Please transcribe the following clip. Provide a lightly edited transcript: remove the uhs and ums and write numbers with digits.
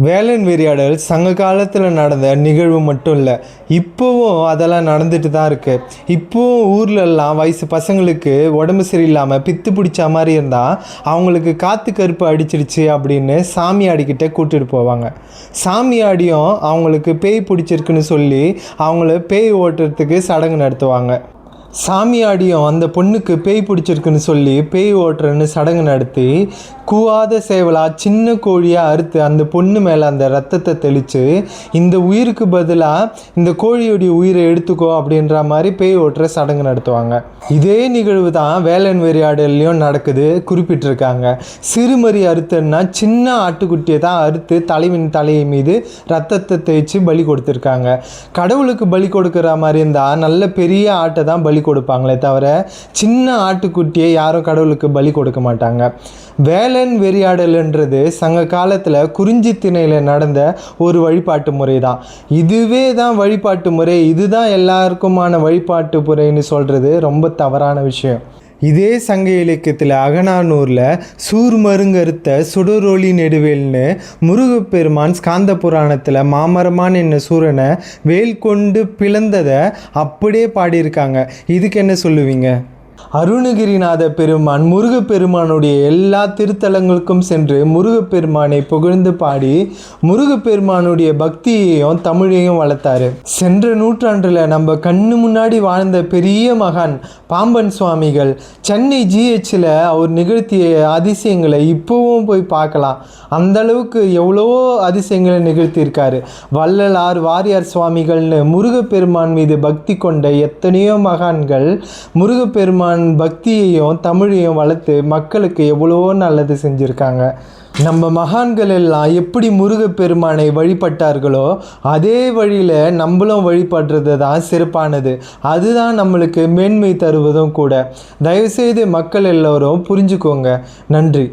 வேலன் வெறியாடல் சங்க காலத்தில் நடந்த நிகழ்வு மட்டும் இல்லை, இப்போவும் அதெல்லாம் நடந்துட்டு தான் இருக்குது. இப்போவும் ஊர்லெல்லாம் வயசு பசங்களுக்கு உடம்பு சரியில்லாமல் பித்து பிடிச்ச மாதிரி இருந்தால் அவங்களுக்கு காற்று கருப்பு அடிச்சிடுச்சு அப்படின்னு சாமியாடிக்கிட்ட கூட்டிகிட்டு போவாங்க. சாமியாடியும் அவங்களுக்கு பேய் பிடிச்சிருக்குன்னு சொல்லி அவங்கள பேய் ஓட்டுறதுக்கு சடங்கு நடத்துவாங்க. சாமியாடியும் அந்த பொண்ணுக்கு பேய் பிடிச்சிருக்குன்னு சொல்லி பேய் ஓட்டுறன்னு சடங்கு நடத்தி கூவாத சேவலாக சின்ன கோழியாக அறுத்து அந்த பொண்ணு மேலே அந்த ரத்தத்தை தெளித்து இந்த உயிருக்கு பதிலாக இந்த கோழியோடைய உயிரை எடுத்துக்கோ அப்படின்ற மாதிரி பேய் ஓட்டுற சடங்கு நடத்துவாங்க. இதே நிகழ்வு தான் வேலன் வெறியாடல்லையும் நடக்குது குறிப்பிட்டிருக்காங்க. சிறுமறி அறுத்தன்னா சின்ன ஆட்டுக்குட்டியை தான் அறுத்து தலைவின் தலையை மீது ரத்தத்தை தேய்ச்சி பலி கொடுத்துருக்காங்க. கடவுளுக்கு பலி கொடுக்குற மாதிரி இருந்தால் நல்ல பெரிய ஆட்டை தான் பலி கொடுப்பாங்களே தவிர சின்ன ஆட்டுக்குட்டியை யாரும் கடவுளுக்கு பலி கொடுக்க மாட்டாங்க. வேலன் வெறியாடல்ன்றது சங்க காலத்தில் குறிஞ்சி திணையில் நடந்த ஒரு வழிபாட்டு முறை தான். இதுவே தான் வழிபாட்டு முறை, இதுதான் எல்லாருக்குமான வழிபாட்டு முறைன்னு சொல்கிறது ரொம்ப தவறான விஷயம். இதே சங்க இலக்கியத்தில் அகநானூரில் சூர்மருங்கறுத்த சுடரொளி நெடுவேல்னு முருகப்பெருமான் ஸ்காந்த புராணத்தில் மாமரமான் என்ன சூரனை வேல் கொண்டு பிளந்ததை அப்படியே பாடியிருக்காங்க. இதுக்கு என்ன சொல்லுவீங்க? அருணகிரிநாத பெருமான் முருகப்பெருமானுடைய எல்லா திருத்தலங்களுக்கும் சென்று முருகப்பெருமானை புகழ்ந்து பாடி முருகப்பெருமானுடைய பக்தியையும் தமிழையும் வளர்த்தாரு. சென்ற நூற்றாண்டில் நம்ம கண்ணு முன்னாடி வாழ்ந்த பெரிய மகான் பாம்பன் சுவாமிகள் சென்னை ஜிஹெச்சில் அவர் நிகழ்த்திய அதிசயங்களை இப்போவும் போய் பார்க்கலாம். அந்த அளவுக்கு எவ்வளவோ அதிசயங்களை நிகழ்த்தியிருக்காரு. வள்ளலார், வாரியார் சுவாமிகள்னு முருகப்பெருமான் மீது பக்தி கொண்ட எத்தனையோ மகான்கள் முருகப்பெருமான் பக்தியையும் தமிழையும் வளர்த்து மக்களுக்கு எவ்வளவோ நல்லது செஞ்சுருக்காங்க. நம்ம மகான்கள் எல்லாம் எப்படி முருகப்பெருமானை வழிபட்டார்களோ அதே வழியில் நம்மளும் வழிபடுறது தான் சிறப்பானது. அதுதான் நம்மளுக்கு மேன்மை தருவதும் கூட. தயவுசெய்து மக்கள் எல்லோரும் புரிஞ்சுக்கோங்க. நன்றி.